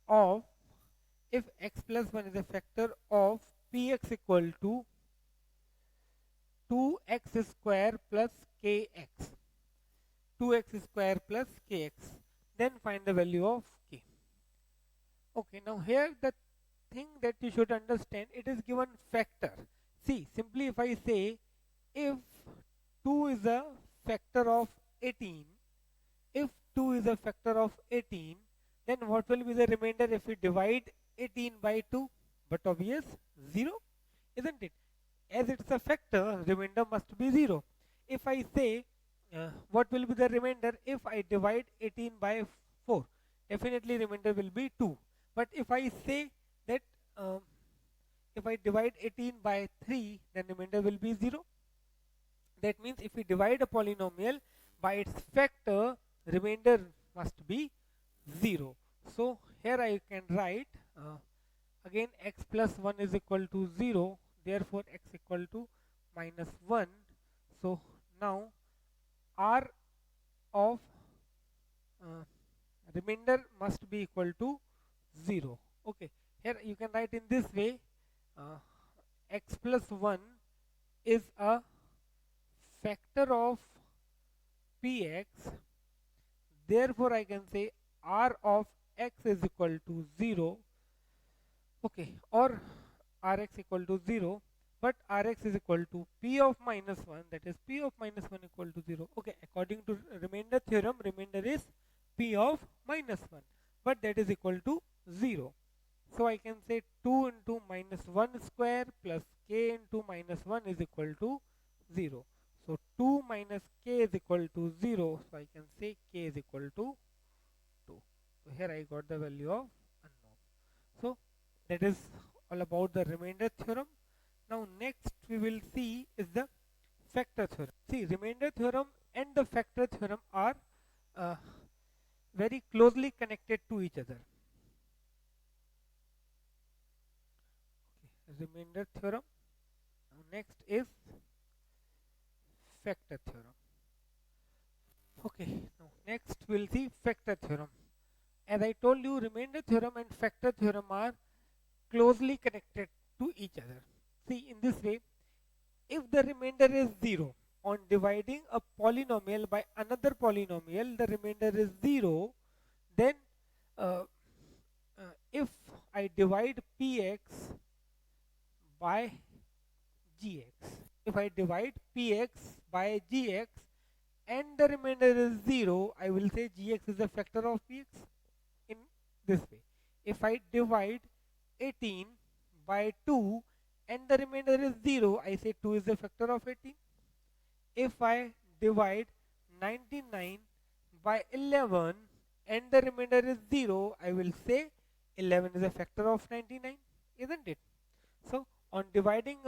of, if x plus 1 is a factor of px equal to 2x square plus kx. 2x square plus kx. Then find the value of k. Okay, now here the thing that you should understand, it is given factor. See, simply if I say if 2 is a factor of 18, if 2 is a factor of 18, then what will be the remainder if we divide 18 by 2? But obvious, 0, isn't it? As it's a factor, remainder must be 0. If I say what will be the remainder if I divide 18 by 4? Definitely remainder will be 2. But if I say that if I divide 18 by 3, then remainder will be 0. That means if we divide a polynomial by its factor, remainder must be 0. So here I can write again x plus 1 is equal to 0, therefore x equal to minus 1. So now r of remainder must be equal to 0. Okay, here you can write in this way, x plus 1 is a factor of px, therefore I can say r of x is equal to 0. Okay, or rx equal to 0, but rx is equal to p of minus 1, that is p of minus 1 equal to 0. Okay, according to remainder theorem, remainder is p of minus 1, but that is equal to 0. So I can say 2 into minus 1 square plus k into minus 1 is equal to 0. So 2 minus k is equal to 0, so I can say k is equal to 2. So here I got the value of unknown. So that is all about the remainder theorem. Now next we will see is the factor theorem. See, remainder theorem and the factor theorem are very closely connected to each other. Okay, remainder theorem. Now next is factor theorem. Okay, now next we'll see factor theorem. As I told you, remainder theorem and factor theorem are closely connected to each other. See, in this way, if the remainder is 0, on dividing a polynomial by another polynomial, the remainder is 0, then if I divide px by gx, if I divide px by gx and the remainder is 0, I will say gx is a factor of px in this way. If I divide 18 by 2 and the remainder is 0, I say 2 is a factor of 18. If I divide 99 by 11 and the remainder is 0, I will say 11 is a factor of 99, isn't it? So on dividing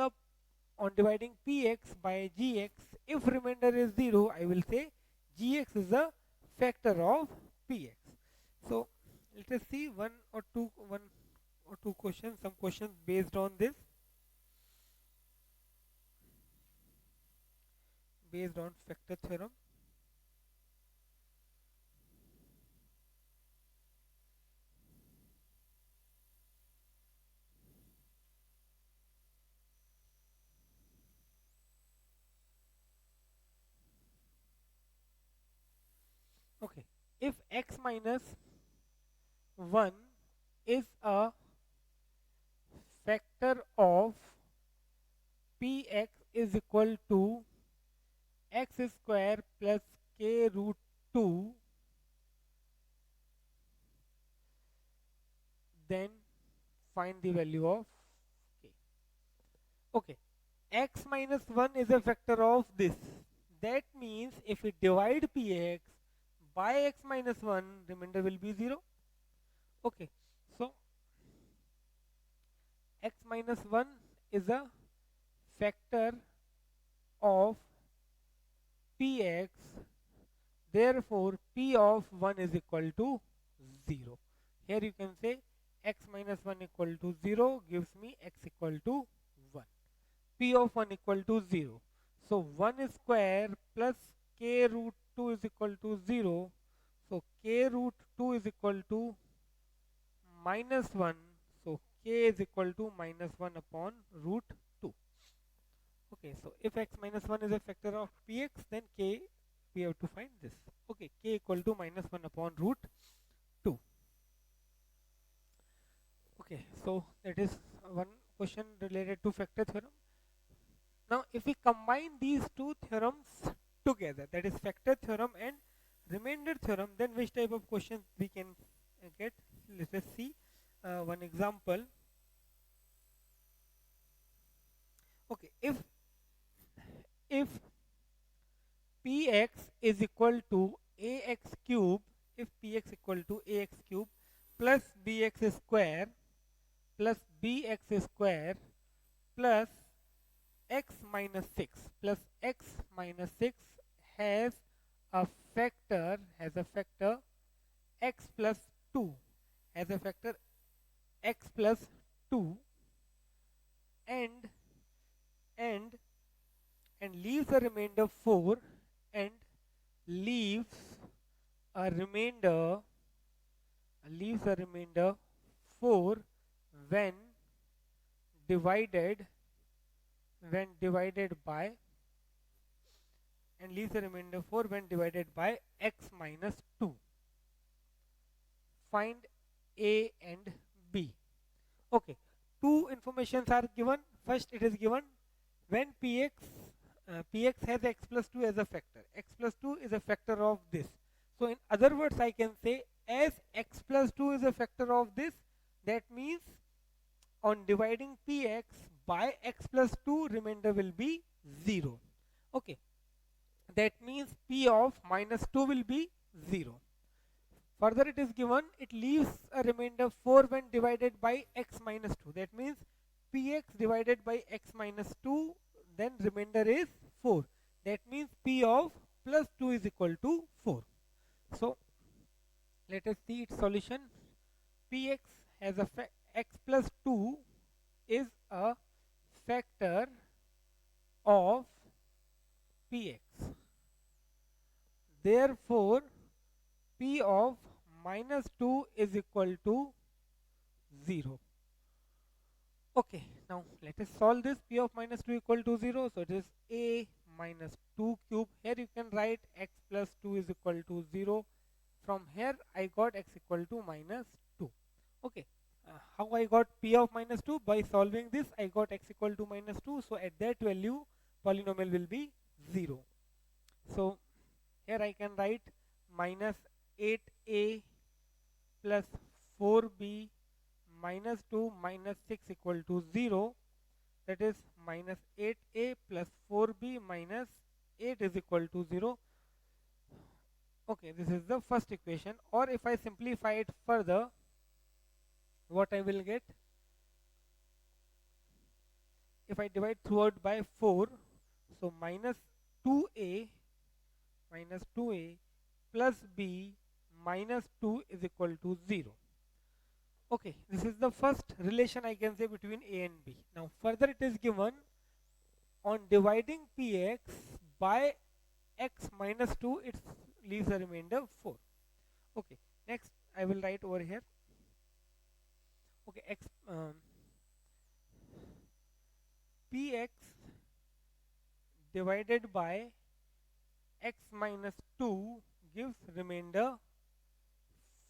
px by gx, if remainder is 0, I will say gx is a factor of px. So let us see one or two questions, some questions based on this, based on factor theorem. Okay, if x minus 1 is a factor of px is equal to x square plus k root 2, then find the value of k. Okay, x minus 1 is a factor of this. That means if we divide px by x minus 1, remainder will be 0. Okay, so x minus 1 is a factor of px, therefore p of 1 is equal to 0. Here you can say x minus 1 equal to 0 gives me x equal to 1. P of 1 equal to 0. So 1 square plus k root 2 is equal to 0. So k root 2 is equal to minus 1. So k is equal to minus 1 upon root 2. Okay, so if x minus 1 is a factor of px, then k, we have to find this. Okay, k equal to minus 1 upon root 2. Okay, so that is one question related to factor theorem. Now, if we combine these two theorems together, that is factor theorem and remainder theorem, then which type of questions we can get? Let us see one example. Okay, if px is equal to ax cube, if px equal to ax cube plus bx square plus bx square plus x minus 6 plus x minus 6 has a factor x plus 2, has a factor x plus 2, and and and leaves a remainder 4, and leaves a remainder leaves a remainder 4 when divided by, and leaves a remainder 4 when divided by x minus 2. Find a and b. Okay, two informations are given. First, it is given when px has x plus 2 as a factor. X plus 2 is a factor of this. So in other words, I can say as x plus 2 is a factor of this, that means on dividing px by x plus 2, remainder will be 0. Okay, that means p of minus 2 will be 0. Further, it is given it leaves a remainder 4 when divided by x minus 2. That means px divided by x minus 2, then remainder is 4. That means p of plus 2 is equal to 4. So let us see its solution. Px has a x plus 2 is a factor of px. Therefore, p of minus 2 is equal to 0. Okay, now let us solve this. P of minus 2 equal to 0. So it is a minus 2 cube. Here you can write x plus 2 is equal to 0. From here I got x equal to minus 2. Okay, how I got p of minus 2? By solving this, I got x equal to minus 2. So at that value, polynomial will be 0. So here I can write minus 8a plus 4b minus 2 minus 6 equal to 0. That is minus 8a plus 4b minus 8 is equal to 0. Okay, this is the first equation. Or if I simplify it further, what I will get? If I divide throughout by 4, so minus 2a plus b minus 2 is equal to 0. Okay, this is the first relation I can say between a and b. Now further it is given on dividing px by x minus 2, it leaves a remainder 4. Okay, next I will write over here. Okay, px divided by x minus 2 gives remainder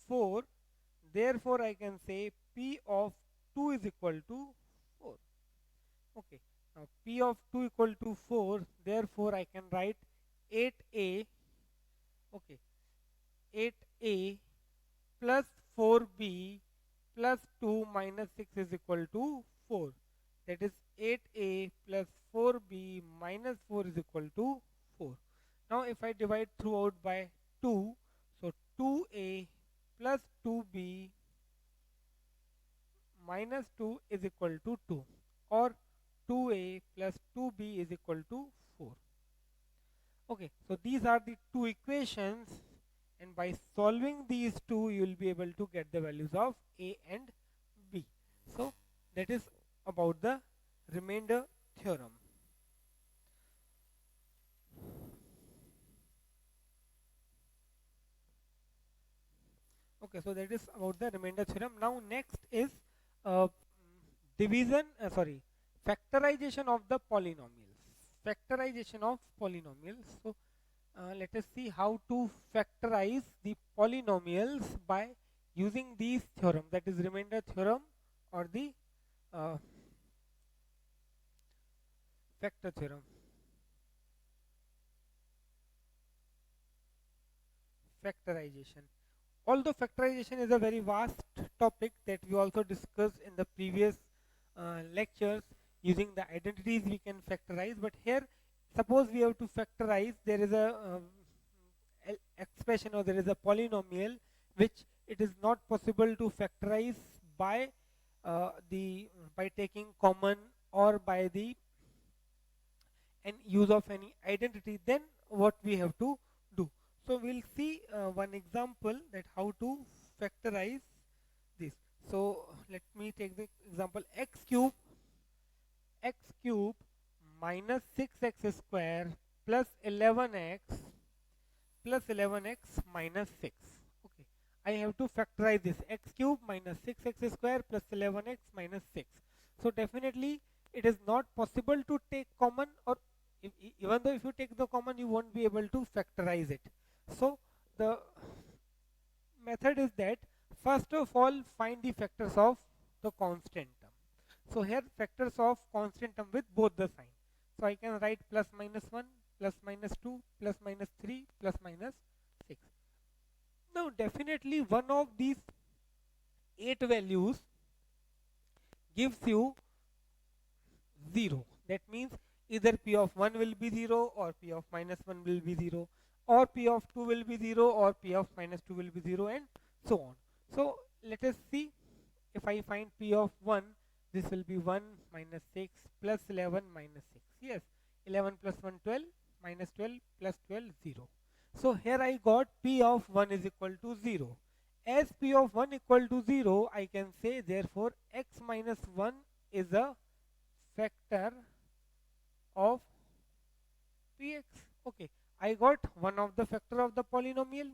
4. Therefore, I can say p of 2 is equal to 4. Okay, now p of 2 equal to 4. Therefore, I can write 8a. Okay, 8a plus 4b plus 2 minus 6 is equal to 4. That is 8a plus 4b minus 4 is equal to 4. Now if I divide throughout by 2, so 2a plus 2b minus 2 is equal to 2, or 2a plus 2b is equal to 4. Okay, so these are the two equations, and by solving these two you will be able to get the values of a and b. So that is about the remainder theorem. Okay, so that is about the remainder theorem. Now next is uh, factorization of the polynomials. factorization of polynomials. So let us see how to factorize the polynomials by using these theorem, that is remainder theorem or the uh, factor theorem. Factorization. Although factorization is a very vast topic that we also discussed in the previous lectures, using the identities we can factorize, but here suppose we have to factorize, there is a expression or there is a polynomial which it is not possible to factorize by by taking common or by the and use of any identity, then what we have to do. So we'll see one example that how to factorize this. So let me take the example x cube minus 6x square plus 11x plus 11x minus 6. Okay, I have to factorize this x cube minus 6x square plus 11x minus 6. So definitely it is not possible to take common, or even though if you take the common you won't be able to factorize it. So the method is that first of all find the factors of the constant term. So here factors of constant term with both the sign. So I can write plus minus 1, plus minus 2, plus minus 3, plus minus 6. Now definitely one of these 8 values gives you 0. That means either p of 1 will be 0 or p of minus 1 will be 0, or p of 2 will be 0 or p of minus 2 will be 0, and so on. So let us see, if I find p of 1, this will be 1 minus 6 plus 11 minus 6. Yes, 11 plus 1 12, minus 12 plus 12 0. So here I got p of 1 is equal to 0. As p of 1 equal to 0, I can say therefore x minus 1 is a factor of px. Okay, I got one of the factor of the polynomial.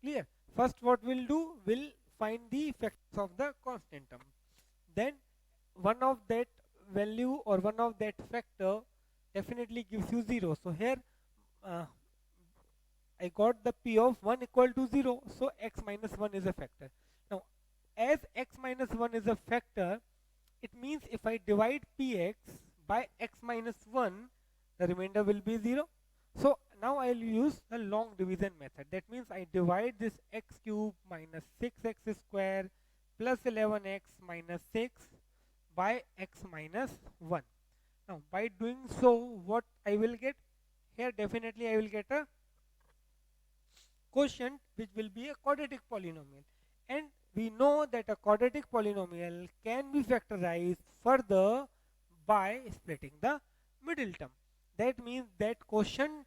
Clear? First what we'll do, we'll find the factors of the constant term. Then one of that value or one of that factor definitely gives you 0. So here I got the p of 1 equal to 0. So x minus 1 is a factor. Now as x minus 1 is a factor, it means if I divide px by x minus 1, the remainder will be 0. So now I will use the long division method. That means I divide this x cube minus 6x square plus 11x minus 6 by x minus 1. Now by doing so, what I will get? Here definitely I will get a quotient which will be a quadratic polynomial. And we know that a quadratic polynomial can be factorized further by splitting the middle term. That means that quotient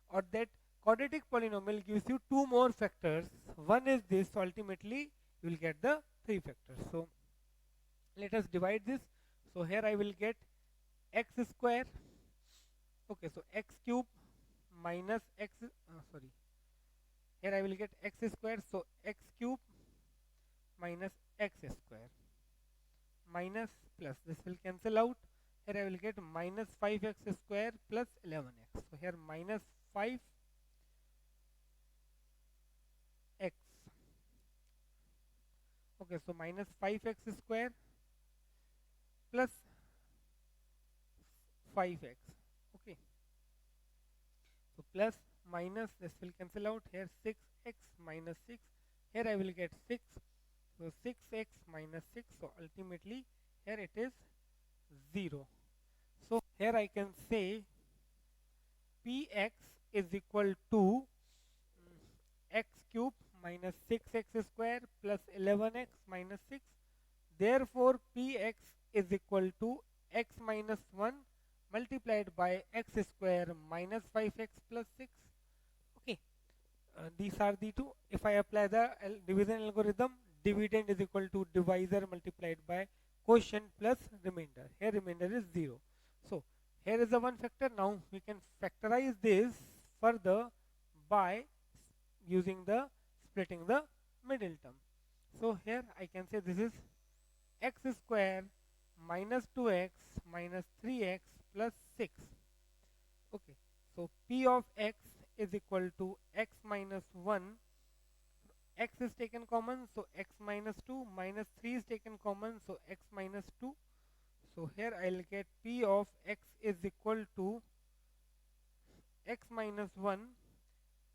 or that quadratic polynomial gives you 2 more factors. One is this, so ultimately you will get the 3 factors. So let us divide this. So here I will get x square. Okay, so x cube minus x, sorry, here I will get x square. So x cube minus x square minus plus, this will cancel out. Here I will get minus 5x square plus 11x. So here minus 5x Okay, so minus 5x square plus 5x. Okay, so plus minus, this will cancel out. Here 6x minus 6. Here I will get 6. So 6x minus 6. So ultimately here it is 0. So here I can say px is equal to x cube minus 6x square plus 11x minus 6. Therefore px is equal to x minus 1 multiplied by x square minus 5x plus 6. Okay, these are the two. If I apply the division algorithm, dividend is equal to divisor multiplied by quotient plus remainder. Here remainder is 0. So here is the one factor. Now we can factorize this further by using the splitting the middle term. So here I can say this is x square minus 2x minus 3x plus 6. Okay, so P of x is equal to x minus 1. X is taken common, so x minus 2, minus 3 is taken common, so x minus 2. So here I'll get P of x is equal to x minus 1,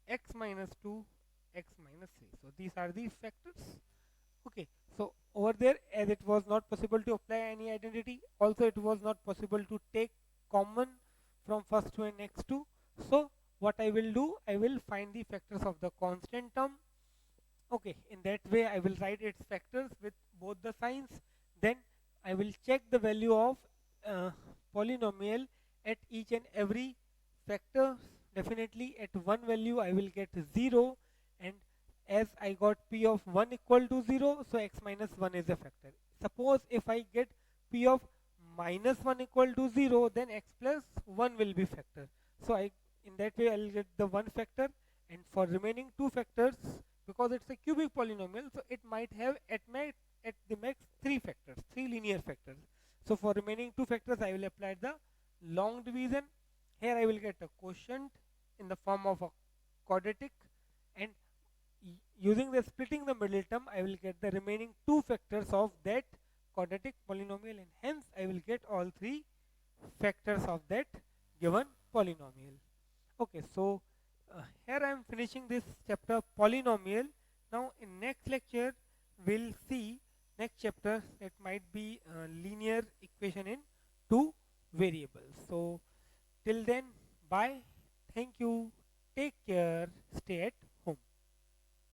x minus 2, x minus 3. So these are the factors. Okay, so over there, as it was not possible to apply any identity, also it was not possible to take common from first to and next to. So what I will do, I will find the factors of the constant term. Okay, in that way I will write its factors with both the signs. Then I will check the value of uh, polynomial at each and every factor. Definitely at one value I will get 0, and as I got p of 1 equal to 0, so x minus 1 is a factor. Suppose if I get p of minus 1 equal to 0, then x plus 1 will be factor. So I, in that way I'll get the one factor, and for remaining two factors, because it's a cubic polynomial, so it might have at the max three factors, three linear factors. So for remaining two factors I will apply the long division. Here I will get a quotient in the form of a quadratic, and using the splitting the middle term I will get the remaining two factors of that quadratic polynomial, and hence I will get all three factors of that given polynomial. Okay, so here I am finishing this chapter polynomial. Now in next lecture we'll see next chapter that might be linear equation in two variables. So till then, bye, thank you, take care, stay at